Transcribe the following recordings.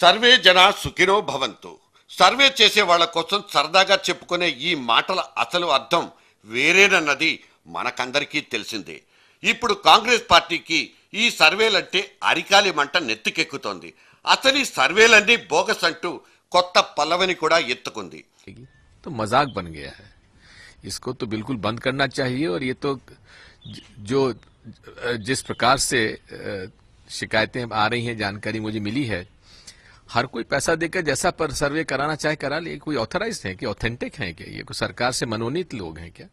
Survey జన సుఖినో భవంతు. సర్వే చేసే వాళ్ళ కోసం సరదాగా చెప్పుకునే ఈ మాటల అసలు అర్థం వేరేనన్నది మనకందరికీ తెలిసిందే. ఇప్పుడు కాంగ్రెస్ పార్టీకి ఈ సర్వేలంటే అరికాలి మంట నెత్తికెక్కుతోంది. అసలు ఈ సర్వేలన్నీ బోగస్ అంటూ కొత్త పల్లవిని కూడా ఎత్తుకుంది. तो मजाक बन गया है, इसको तो बिल्कुल बंद करना चाहिए। और ये तो जो जिस प्रकार से शिकायतें आ रही हैं, जानकारी मुझे मिली है, हर कोई पैसा देकर जैसा पर सर्वे कराना चाहे करा ले। कोई ऑथराइज्ड है कि ऑथेंटिक है क्या? ये कोई सरकार से मनोनीत लोग हैं क्या?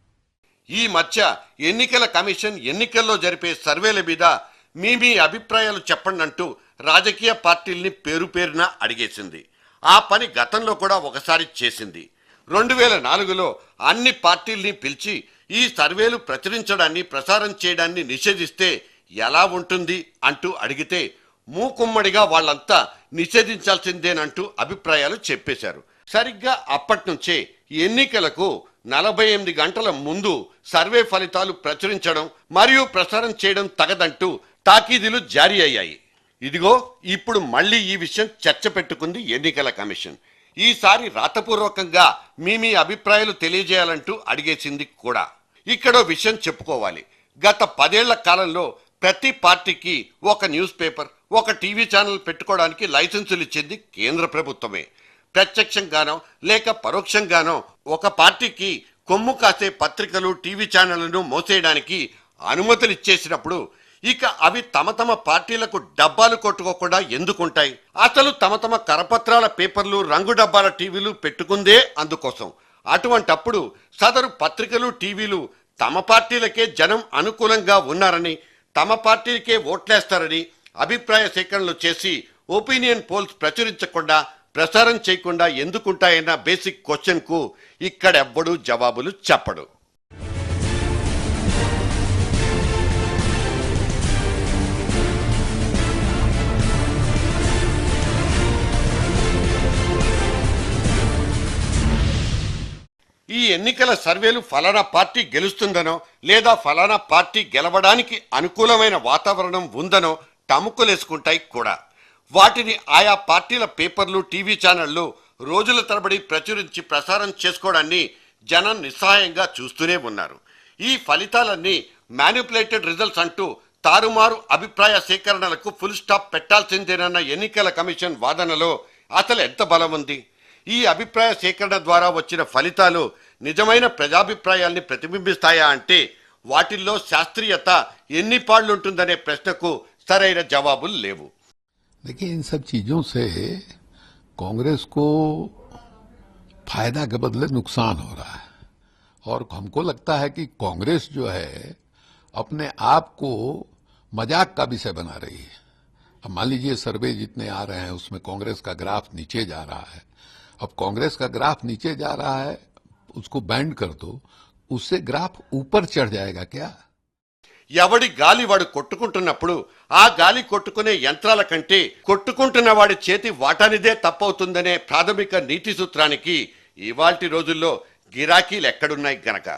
ఈ మధ్య ఎన్నికల కమిషన్ ఎన్నికల్లో జరిపే సర్వేల మీద మీ అభిప్రాయాలు చెప్పండి అంటూ రాజకీయ పార్టీల్ని పేరు పేరున అడిగేసింది. ఆ పని గతంలో కూడా ఒకసారి చేసింది. 2004లో అన్ని పార్టీల్ని పిలిచి ఈ సర్వేలు ప్రచురించడాన్ని ప్రసారం చేయడాన్ని నిషేధిస్తే ఎలా ఉంటుంది అంటూ అడిగితే మూకుమ్మడిగా వాళ్ళంతా నిషేధించాల్సిందేనంటూ అభిప్రాయాలు చెప్పేశారు. సరిగ్గా అప్పటి నుంచే ఎన్నికలకు 48 గంటల ముందు సర్వే ఫలితాలు ప్రచురించడం మరియు ప్రసారం చేయడం తగదంటూ తాకీదులు జారీ అయ్యాయి. ఇదిగో ఇప్పుడు మళ్ళీ ఈ విషయం చర్చ పెట్టుకుంది ఎన్నికల కమిషన్. ఈసారి రాతపూర్వకంగా మీ అభిప్రాయాలు తెలియజేయాలంటూ అడిగేసింది కూడా. ఇక్కడో విషయం చెప్పుకోవాలి. గత 10 ఏళ్ల కాలంలో ప్రతి పార్టీకి ఒక న్యూస్ పేపర్, ఒక టీవీ ఛానల్ పెట్టుకోవడానికి లైసెన్సులు ఇచ్చింది కేంద్ర ప్రభుత్వమే. ప్రత్యక్షంగానో లేక పరోక్షంగానో ఒక పార్టీకి కొమ్ము కాసే పత్రికలు, టీవీ ఛానళ్లను మోసేయడానికి అనుమతులు ఇచ్చేసినప్పుడు ఇక అవి తమ పార్టీలకు డబ్బాలు కొట్టుకోకుండా ఎందుకుంటాయి? అసలు తమ కరపత్రాల పేపర్లు, రంగు డబ్బాల టీవీలు పెట్టుకుందే అందుకోసం. అటువంటప్పుడు సదరు పత్రికలు, టీవీలు తమ పార్టీలకే జనం అనుకూలంగా ఉన్నారని, తమ పార్టీలకే ఓట్లేస్తారని అభిప్రాయ సేకరణలు చేసి ఒపీనియన్ పోల్స్ ప్రచురించకుండా, ప్రసారం చేయకుండా ఎందుకుంటాయన్న బేసిక్ క్వశ్చన్ కు ఇక్కడెవ్వడూ జవాబులు చెప్పడు. ఈ ఎన్నికల సర్వేలు ఫలానా పార్టీ గెలుస్తుందనో లేదా ఫలానా పార్టీ గెలవడానికి అనుకూలమైన వాతావరణం ఉందనో టముకులేసుకుంటాయి కూడా. వాటిని ఆయా పార్టీల పేపర్లు, టీవీ ఛానళ్లు రోజుల తరబడి ప్రచురించి ప్రసారం చేసుకోవడాన్ని జనం నిస్సహాయంగా చూస్తూనే ఉన్నారు. ఈ ఫలితాలన్నీ మ్యానిపులేటెడ్ రిజల్ట్స్ అంటూ తారుమారు అభిప్రాయ సేకరణలకు ఫుల్ స్టాప్ పెట్టాల్సిందేనన్న ఎన్నికల కమిషన్ వాదనలో అసలు ఎంత బలం ఉంది? ఈ అభిప్రాయ సేకరణ ద్వారా వచ్చిన ఫలితాలు నిజమైన ప్రజాభిప్రాయాల్ని ప్రతిబింబిస్తాయా అంటే వాటిల్లో శాస్త్రీయత ఎన్ని పాళ్ళుంటుందనే ప్రశ్నకు సరైన జవాబులు లేవు. देखिए, इन सब चीजों से कांग्रेस को फायदा के बदले नुकसान हो रहा है। और हमको लगता है कि कांग्रेस जो है अपने आप को मजाक का विषय बना रही है। अब मान लीजिए सर्वे जितने आ रहे हैं उसमें कांग्रेस का ग्राफ नीचे जा रहा है। अब कांग्रेस का ग्राफ नीचे जा रहा है, उसको बैंड कर दो, उससे ग्राफ ऊपर चढ़ जाएगा क्या? ఎవడి గాలి వాడు కొట్టుకుంటున్నప్పుడు ఆ గాలి కొట్టుకునే యంత్రాల కంటే కొట్టుకుంటున్న వాడి చేతి వాటానిదే తప్పవుతుందనే ప్రాథమిక నీతి సూత్రానికి ఇవాల్టి రోజుల్లో గిరాకీలు ఎక్కడున్నాయి గనక